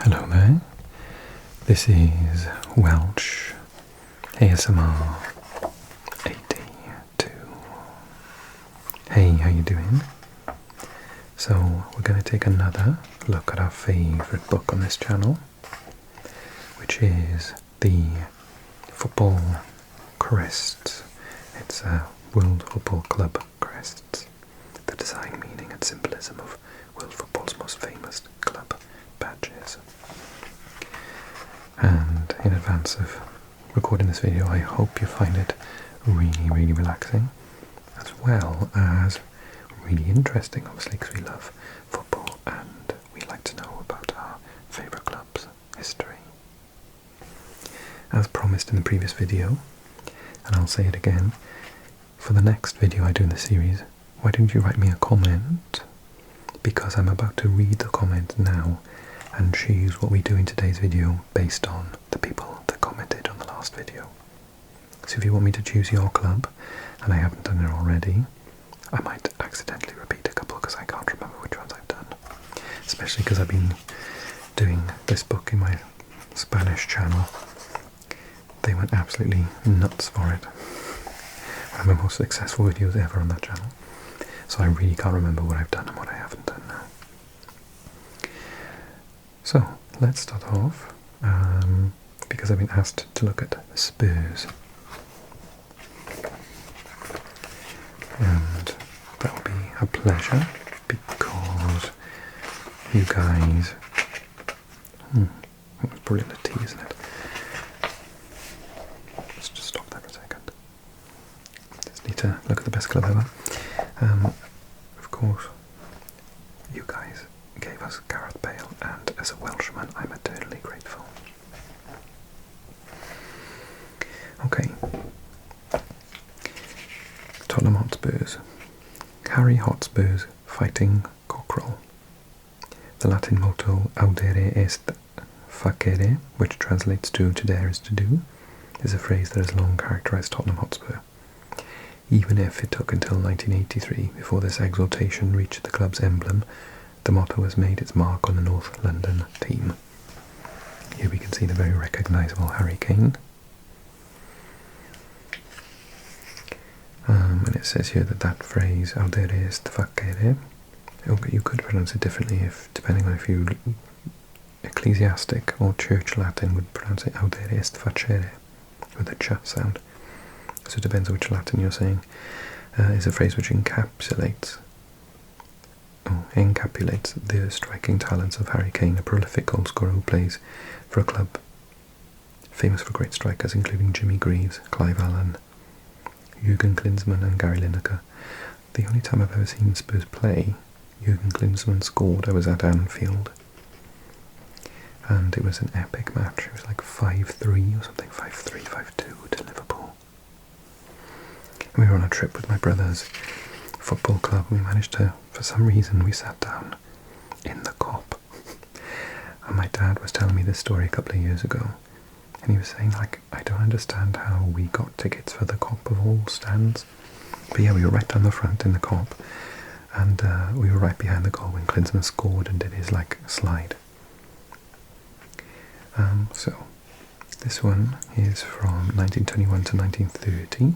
Hello there, this is Welsh ASMR 82. Hey, how you doing? So we're going to take another look at our favourite book on this channel, which is the Football Crests. It's World Football Club Crests, the design, meaning and symbolism of world football's most famous club badges. And in advance of recording this video, I hope you find it really relaxing, as well as really interesting, obviously, because we love football and we like to know about our favourite club's history. As promised in the previous video, and I'll say it again, for the next video I do in the series, why don't you write me a comment, because I'm about to read the comment now and choose what we do in today's video based on the people that commented on the last video. So if you want me to choose your club, and I haven't done it already, I might accidentally repeat a couple because I can't remember which ones I've done. Especially because I've been doing this book in my Spanish channel. They went absolutely nuts for it. One of my most successful videos ever on that channel. So I really can't remember what I've done and what I haven't done now. So, let's start off, because I've been asked to look at Spurs. And that will be a pleasure, because you guys... that was brilliant, a tea, isn't it? Let's just stop there for a second. Just need to look at the best club ever. Of course, you guys gave us Gareth Bale, and as a Welshman I'm eternally grateful. Okay. Tottenham Hotspurs. Harry Hotspur's fighting cockerel. The Latin motto "Audere est facere," which translates to dare is to do, is a phrase that has long characterised Tottenham Hotspur, even if it took until 1983 before this exaltation reached the club's emblem. The motto has made its mark on the North London team. Here we can see the very recognisable Harry Kane. And it says here that phrase, "Audere est facere," you could pronounce it differently depending on if you ecclesiastic or church Latin would pronounce it "Audere est facere" with a ch sound. So it depends on which Latin you're saying. Is a phrase which encapsulates the striking talents of Harry Kane, a prolific goalscorer who plays for a club famous for great strikers including Jimmy Greaves, Clive Allen, Jurgen Klinsmann and Gary Lineker. The only time I've ever seen Spurs play, Jurgen Klinsmann scored. I was at Anfield, and it was an epic match. It was like 5-3 or something, 5-3, 5-2 to Liverpool. And we were on a trip with my brother's football club, and we managed to, for some reason, we sat down in the Kop. And my dad was telling me this story a couple of years ago, and he was saying, like, I don't understand how we got tickets for the Kop of all stands. But yeah, we were right down the front in the Kop, and we were right behind the goal when Klinsmann scored and did his, like, slide. So, this one is from 1921 to 1930.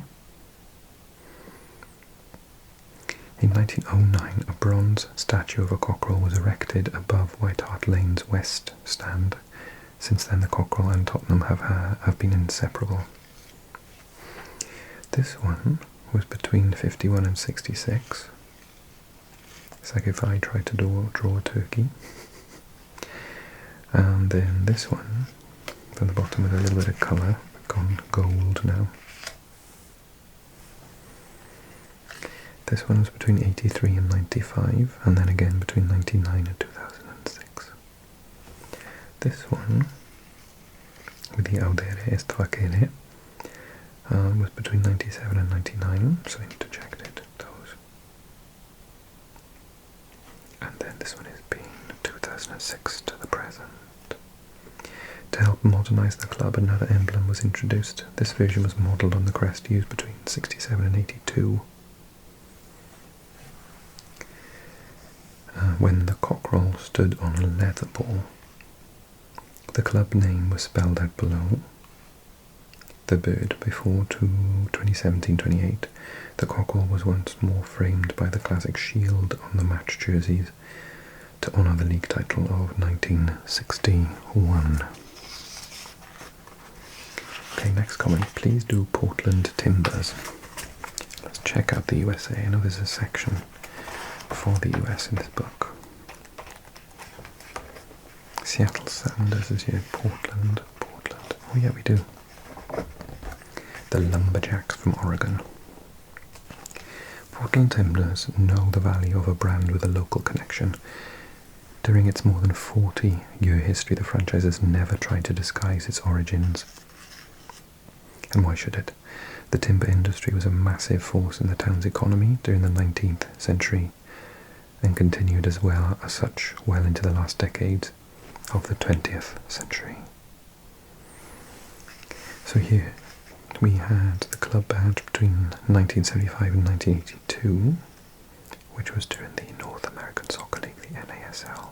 In 1909, a bronze statue of a cockerel was erected above White Hart Lane's West Stand. Since then, the cockerel and Tottenham have been inseparable. This one was between 51 and 66. It's like if I tried to draw a turkey. And then this one, from the bottom with a little bit of colour, gone gold now. This one was between 83 and 95, and then again between 99 and 2006. This one, with the Audere est facere, was between 97 and 99, so I interjected those. And then this one is being 2006 to the present. To help modernise the club, another emblem was introduced. This version was modelled on the crest used between 67 and 82. When the cockerel stood on a leather ball, The club name was spelled out below. The bird before to 2017-28, the cockerel was once more framed by the classic shield on the match jerseys to honour the league title of 1961. Okay, next comment. Please do Portland Timbers. Let's check out the USA. I know there's a section for the US in this book. Seattle Sounders is here. Portland. Oh yeah, we do. The Lumberjacks from Oregon. Portland Timbers know the value of a brand with a local connection. During its more than 40-year history, the franchise has never tried to disguise its origins. And why should it? The timber industry was a massive force in the town's economy during the 19th century and continued as such well into the last decades of the 20th century. So here we had the club badge between 1975 and 1982, which was during the North American Soccer League, the NASL.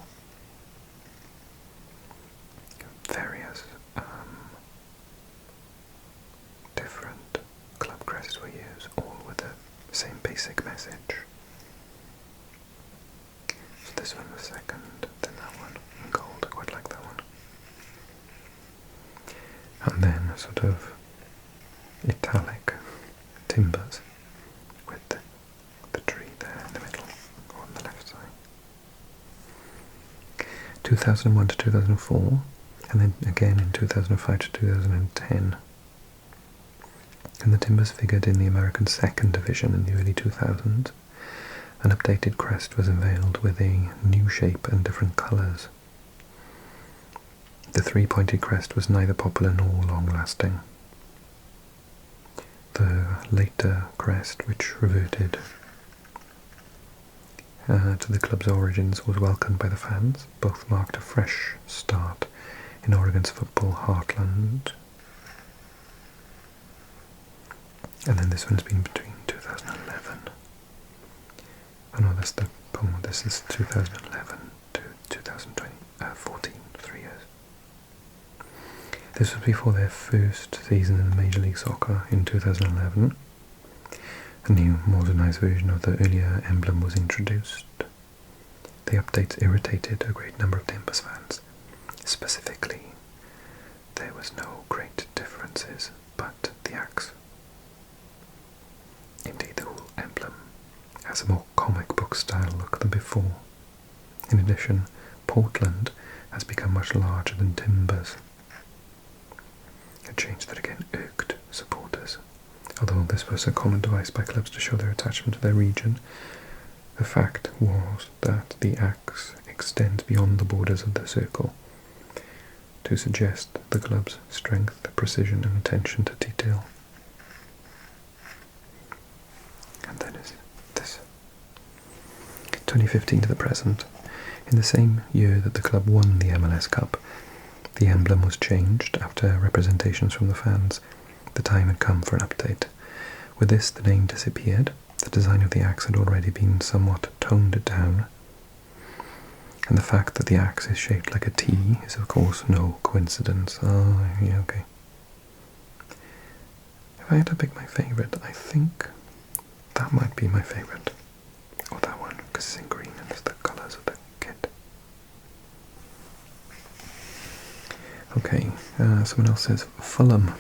Various different club crests were used, all with the same basic message. So this one was second, then that one in gold. I quite like that one. And then a sort of italic timbers with the tree there in the middle, or on the left side. 2001 to 2004, and then again in 2005 to 2010. And the timbers figured in the American Second Division in the early 2000s. An updated crest was unveiled with a new shape and different colours. The three-pointed crest was neither popular nor long-lasting. The later crest, which reverted to the club's origins, was welcomed by the fans. Both marked a fresh start in Oregon's football heartland. And then this one's been between 2011. Oh no, this is 2011 to 2014, 3 years. This was before their first season in Major League Soccer in 2011. A new modernised version of the earlier emblem was introduced. The updates irritated a great number of Timbers fans. Specifically, there was no great differences, but the axe. Indeed, the whole emblem has a more comic book style look than before. In addition, Portland has become much larger than Timbers. A change that again irked supporters. Although this was a common device by clubs to show their attachment to their region, the fact was that the axe extends beyond the borders of the circle to suggest the club's strength, precision and attention to detail. And then is this. 2015 to the present. In the same year that the club won the MLS Cup, the emblem was changed after representations from the fans. The time had come for an update. With this, the name disappeared. The design of the axe had already been somewhat toned down. And the fact that the axe is shaped like a T is of course no coincidence. Oh, yeah, okay. If I had to pick my favourite, I think that might be my favourite. Or that one, because it's in green and it's the colours of the kit. Okay, someone else says Fulham.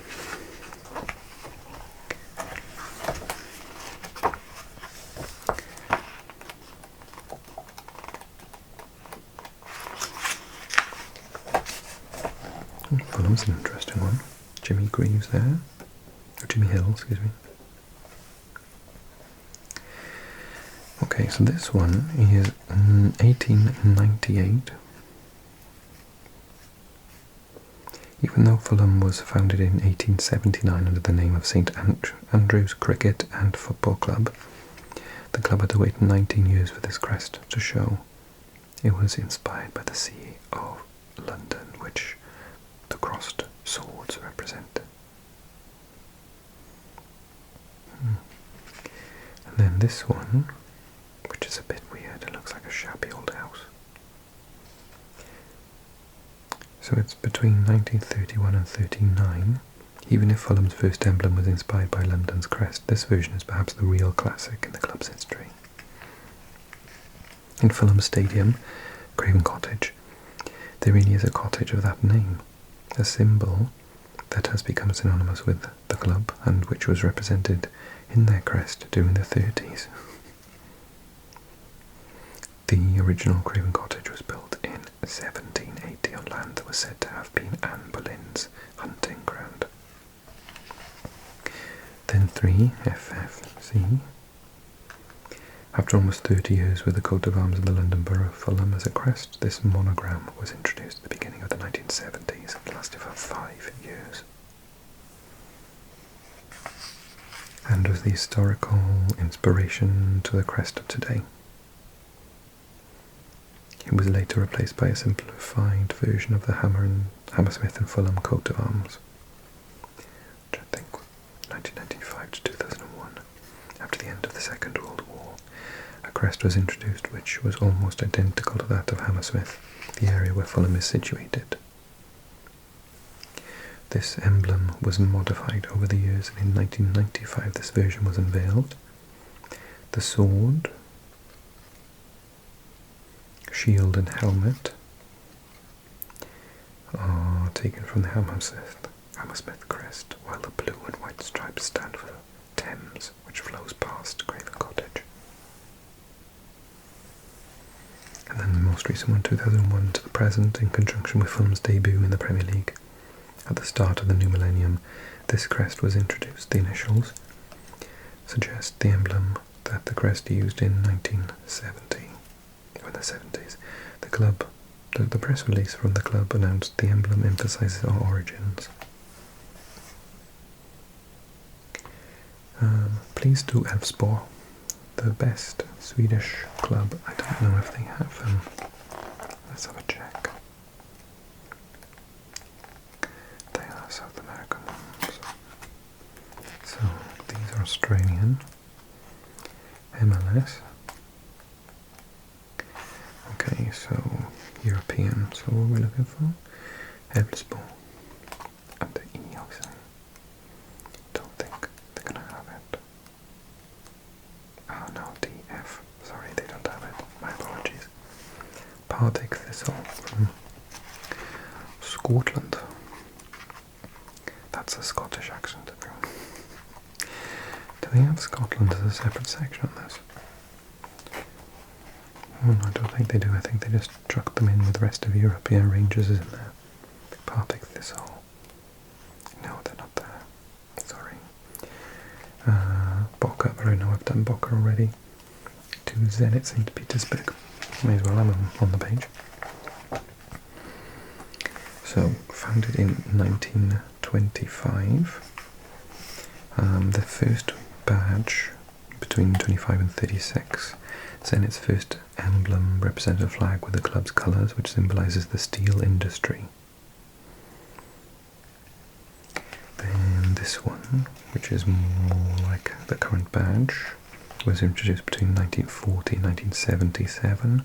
Fulham's an interesting one. Jimmy Greaves there. Or Jimmy Hill, excuse me. Okay, so this one is 1898. Even though Fulham was founded in 1879 under the name of St Andrew's Cricket and Football Club, the club had to wait 19 years for this crest to show. It was inspired by the Sea of London, which the crossed swords represent. And then this one, which is a bit weird, it looks like a shabby old house. So it's between 1931 and 39. Even if Fulham's first emblem was inspired by London's crest, this version is perhaps the real classic in the club's history. In Fulham Stadium, Craven Cottage, there really is a cottage of that name, a symbol that has become synonymous with the club and which was represented in their crest during the 30s. The original Craven Cottage was built in 1780 on land that was said to have been Anne Boleyn's hunting ground. Then 3, FFC. After almost 30 years with the coat of arms of the London Borough of Fulham as a crest, this monogram was introduced at the beginning of the 1970s and lasted for 5 years. And was the historical inspiration to the crest of today. It was later replaced by a simplified version of the Hammersmith and Fulham coat of arms, which I think was 1995 to 2001. After the end of the Second World War, a crest was introduced which was almost identical to that of Hammersmith, the area where Fulham is situated. This emblem was modified over the years, and in 1995 this version was unveiled. The sword, shield and helmet are taken from the Hammersmith crest, while the blue and white stripes stand for the Thames, which flows past Craven Cottage. And then the most recent one, 2001 to the present, in conjunction with Fulham's debut in the Premier League. At the start of the new millennium, this crest was introduced. The initials suggest the emblem that the crest used in 1970, or in the 70s. The press release from the club announced the emblem emphasizes our origins. Please do Elfsborg, the best Swedish club. I don't know if they have them. Let's have a check. They are South American ones. So these are Australian. MLS. Okay, so European. So what are we looking for? Elfsborg. And the E, obviously. Don't think they're gonna have it. Oh no, DF. Sorry, they don't have it. My apologies. Partick Thistle from Scotland. That's a Scottish accent, everyone. Do they have Scotland as a separate section on this? Oh, no, I don't think they do. I think they just chucked them in with the rest of Europe. Yeah, Rangers is in there. Partick Thistle. No, they're not there. Sorry. Boca, but I know I've done Boca already. To Zenit St. Petersburg. May as well have them on the page. So, founded in 1925. The first badge between 25 and 36. Zenit's first emblem represented a flag with the club's colours, which symbolises the steel industry. Then this one, which is more like the current badge, was introduced between 1940 and 1977,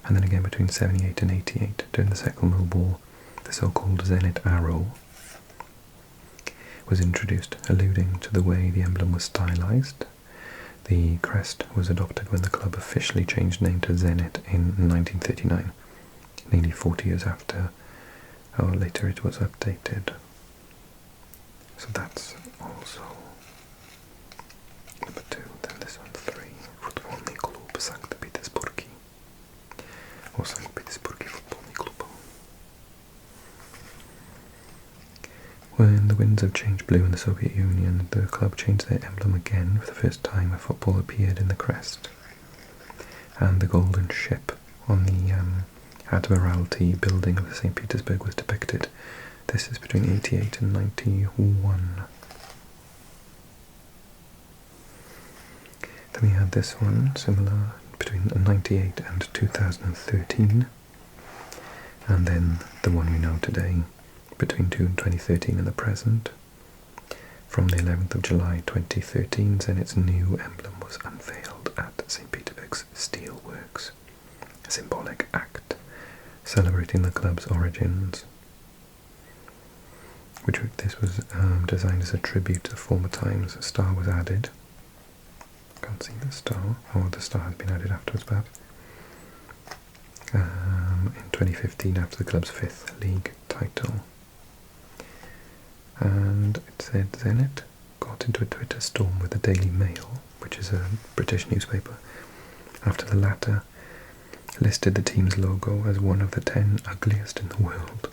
and then again between 78 and 88 during the Second World War. The so-called Zenit Arrow was introduced, alluding to the way the emblem was stylized. The crest was adopted when the club officially changed name to Zenit in 1939, nearly 40 years after, or later it was updated. So that's also number 2, then this one 3, Futbolny Klub St. Petersburg, or St. Petersburg Futbolny Klub. When the winds of change blew in the Soviet Union, the club changed their emblem again for the first time. A football appeared in the crest, and the golden ship on the Admiralty building of St. Petersburg was depicted. This is between 88 and 91. Then we had this one, similar, between 98 and 2013, and then the one we know today, between 2013 and the present. From the 11th of July 2013, Zenit's new emblem was unveiled at St. Petersburg's Steel Works, a symbolic act celebrating the club's origins. This was designed as a tribute to former times. A star was added. Can't see the star. Oh, the star has been added afterwards, perhaps. In 2015, after the club's 5th league title. And it said Zenit got into a Twitter storm with the Daily Mail, which is a British newspaper, after the latter listed the team's logo as one of the 10 ugliest in the world.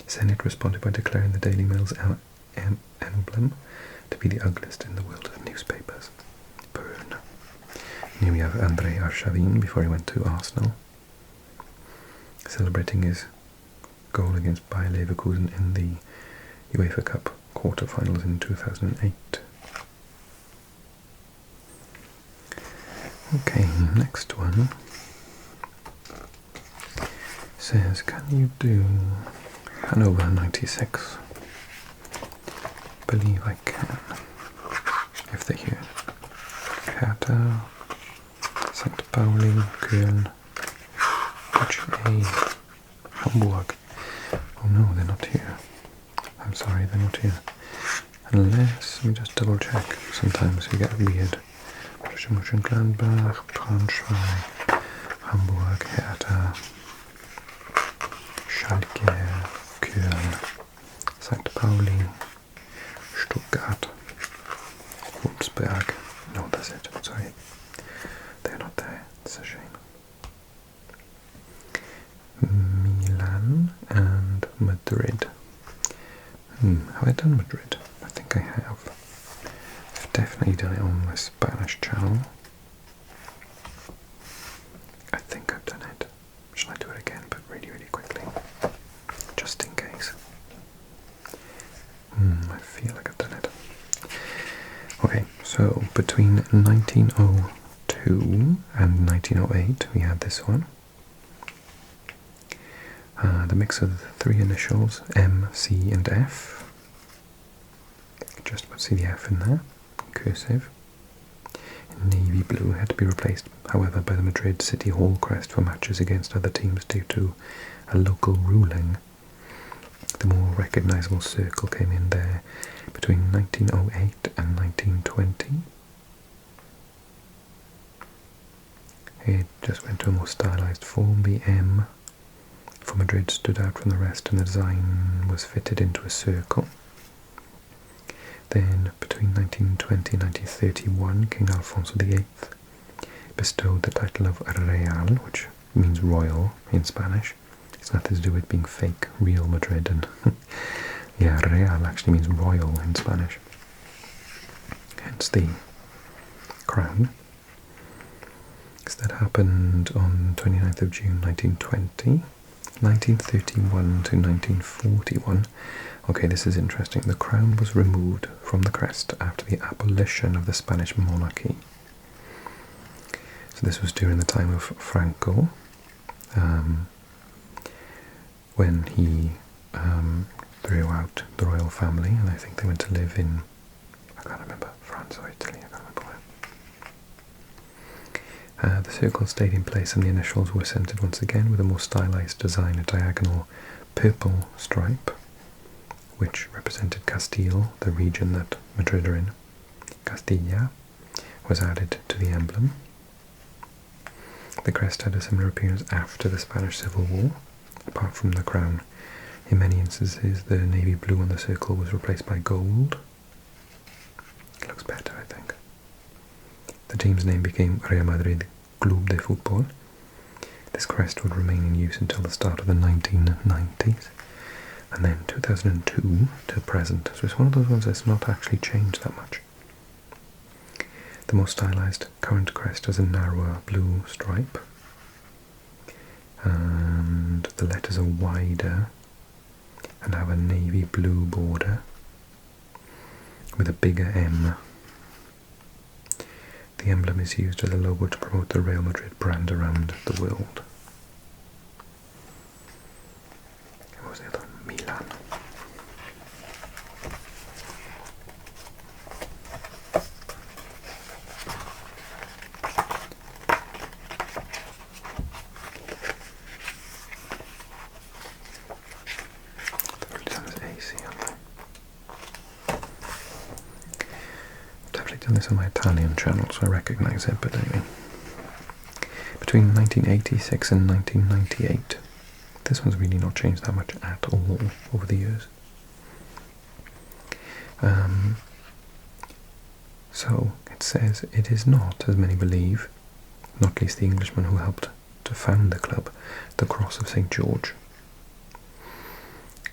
Zenit responded by declaring the Daily Mail's emblem to be the ugliest in the world of newspapers. Burn. Here we have Andrei Arshavin before he went to Arsenal, celebrating his goal against Bayer Leverkusen in the UEFA Cup quarter-finals in 2008. Okay, next one says, can you do Hanover 96? Believe I can. If they're here. Hertha, St. Pauli, Köln, HA, Hamburg. Oh no, they're not here. I'm sorry, they're not here. Unless, let me just double check. Sometimes we get weird. Mönchengladbach, Braunschweig, Hamburg, Hertha, Schalke, Köln, St. Pauli, Stuttgart, Wolfsburg. No, that's it. Sorry. They're not there. It's a shame. Milan and Madrid. Have I done Madrid? I think I have. I've definitely done it on my Spanish channel. I think I've done it. Shall I do it again, but really, really quickly? Just in case. I feel like I've done it. Okay, so between 1902 and 1908 we had this one. The mix of the 3 initials, M, C and F. Just about see the F in there, cursive. Navy blue had to be replaced, however, by the Madrid City Hall crest for matches against other teams due to a local ruling. The more recognisable circle came in there between 1908 and 1920. It just went to a more stylised form. The M for Madrid stood out from the rest and the design was fitted into a circle. Then between 1920 and 1931, King Alfonso VIII bestowed the title of Real, which means royal in Spanish. It's nothing to do with being fake, real Madrid, and yeah, Real actually means royal in Spanish. Hence the crown. So that happened on 29th of June 1920. 1931 to 1941. Okay, this is interesting. The crown was removed from the crest after the abolition of the Spanish monarchy. So this was during the time of Franco, when he threw out the royal family, and I think they went to live in, I can't remember, France or Italy, I can't remember where. The circle stayed in place and the initials were centered once again with a more stylized design, a diagonal purple stripe, which represented Castile, the region that Madrid are in. Castilla was added to the emblem. The crest had a similar appearance after the Spanish Civil War, apart from the crown. In many instances, the navy blue on the circle was replaced by gold. It looks better, I think. The team's name became Real Madrid Club de Football. This crest would remain in use until the start of the 1990s, and then 2002 to present. So it's one of those ones that's not actually changed that much. The more stylized current crest has a narrower blue stripe, and the letters are wider and have a navy blue border with a bigger M. The emblem is used as a logo to promote the Real Madrid brand around the world. What was the other one? Milan. The British is AC, aren't they? And this is my Italian channel, so I recognise it, but anyway. Between 1986 and 1998. This one's really not changed that much at all over the years. So it says it is not, as many believe, not least the Englishman who helped to found the club, the Cross of St. George,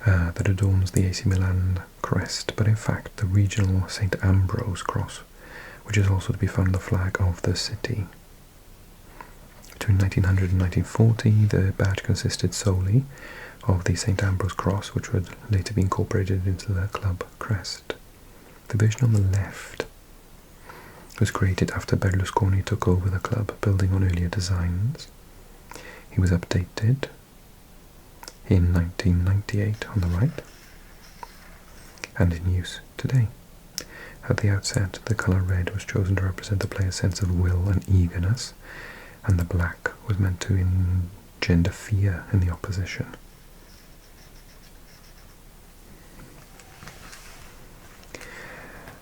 that adorns the AC Milan crest, but in fact the regional St. Ambrose cross, which is also to be found on the flag of the city. Between 1900 and 1940, the badge consisted solely of the St. Ambrose cross, which would later be incorporated into the club crest. The version on the left was created after Berlusconi took over the club, building on earlier designs. He was updated in 1998 on the right, and in use today. At the outset, the colour red was chosen to represent the player's sense of will and eagerness, and the black was meant to engender fear in the opposition.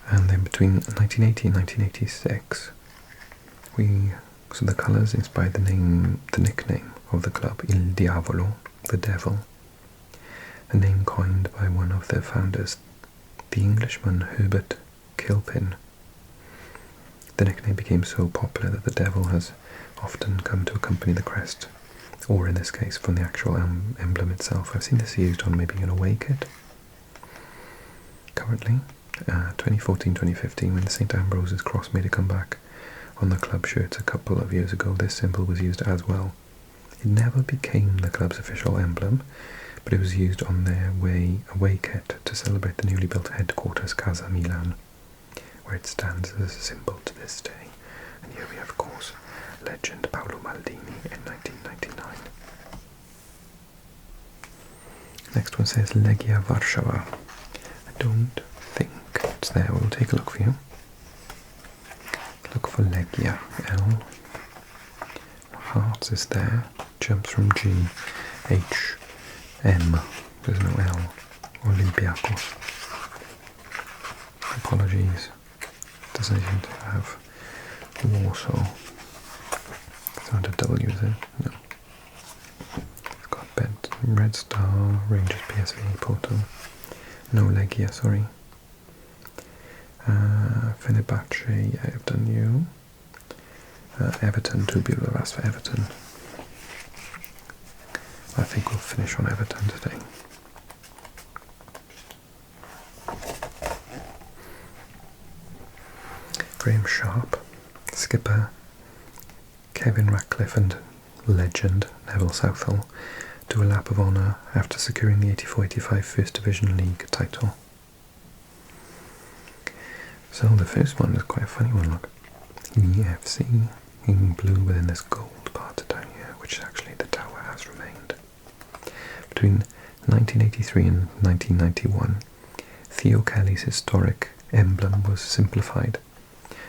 And then between 1980 and 1986, so the colours inspired the nickname of the club, Il Diavolo, the Devil, a name coined by one of their founders, the Englishman Herbert Kilpin. The nickname became so popular that the devil has often come to accompany the crest, or in this case from the actual emblem itself. I've seen this used on maybe an away kit. Currently, 2014-2015, when the St. Ambrose's cross made a comeback on the club shirts a couple of years ago, this symbol was used as well. It never became the club's official emblem, but it was used on their away kit to celebrate the newly built headquarters Casa Milan, where it stands as a symbol to this day. And here we have, of course, legend Paolo Maldini in 1999. Next one says Legia Warszawa. I don't think it's there. We'll take a look for you. Look for Legia. L. Hearts is there. Jumps from G. H. M. There's no L. Olympiacos. Apologies. Doesn't even have Warsaw. It's not a W, is it? No. It's got Red Star, Rangers, PSV, Porto. No Legia, sorry. Fenerbahce, I've done you. Everton, tubular, that's for Everton. I think we'll finish on Everton today. Graham Sharp, skipper, Kevin Ratcliffe and legend Neville Southall do a lap of honour after securing the 84-85 First Division League title. So the first one is quite a funny one, look. EFC in blue within this gold part down here, which actually the tower has remained. Between 1983 and 1991, Theo Kelly's historic emblem was simplified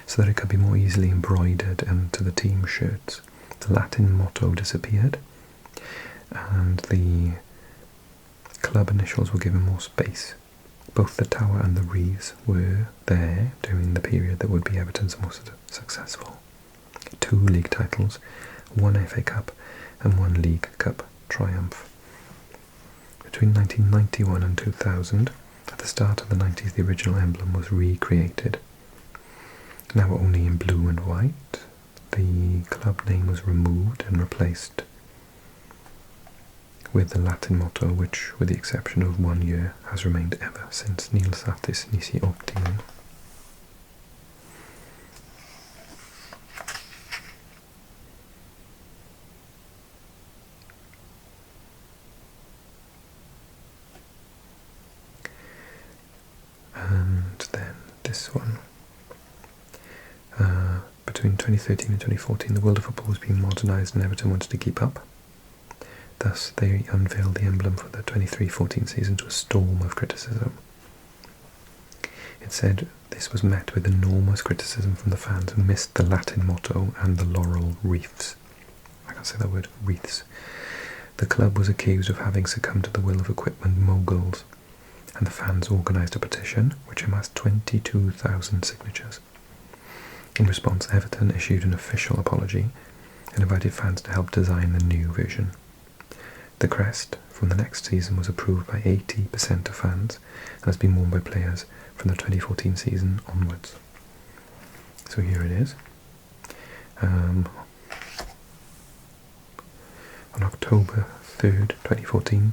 so that it could be more easily embroidered into the team shirts. The Latin motto disappeared, and the club initials were given more space. Both the tower and the wreaths were there during the period that would be Everton's most successful. 2 league titles, 1 FA Cup and 1 League Cup triumph. Between 1991 and 2000, at the start of the 90s, the original emblem was recreated. Now only in blue and white. The club name was removed and replaced with the Latin motto, which, with the exception of 1 year, has remained ever since Nil Satis Nisi Optimum. And then this one. Between 2013 and 2014, the world of football was being modernised and Everton wanted to keep up. Thus, they unveiled the emblem for the 23-14 season to a storm of criticism. It said this was met with enormous criticism from the fans who missed the Latin motto and the laurel wreaths. I can't say that word, wreaths. The club was accused of having succumbed to the will of equipment moguls, and the fans organised a petition which amassed 22,000 signatures. In response, Everton issued an official apology and invited fans to help design the new version. The crest from the next season was approved by 80% of fans and has been worn by players from the 2014 season onwards. So here it is. On October 3rd, 2014,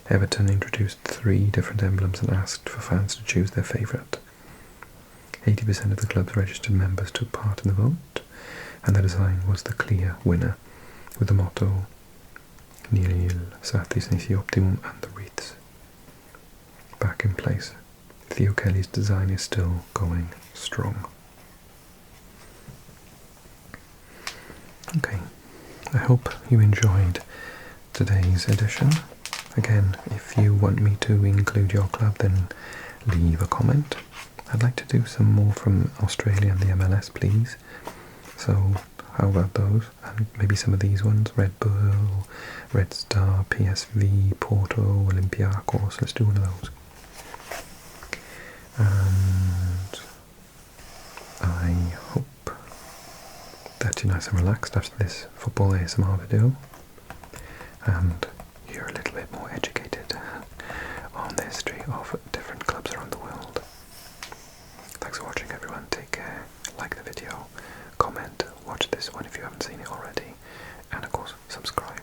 Everton introduced 3 different emblems and asked for fans to choose their favourite. 80% of the club's registered members took part in the vote, and the design was the clear winner, with the motto Nihil satis nisi optimum and the wreaths back in place. Theo Kelly's design is still going strong. Okay, I hope you enjoyed today's edition. Again, if you want me to include your club, then leave a comment. I'd like to do some more from Australia and the MLS, please. So, how about those? And maybe some of these ones. Red Bull, Red Star, PSV, Porto, Olympiacos. Let's do one of those. And I hope that you're nice and relaxed after this football ASMR video, and you're a little bit more educated on the history of different clubs around the world. Thanks for watching, everyone. Take care. Like the video, comment, watch this one if you haven't seen it already, and of course subscribe.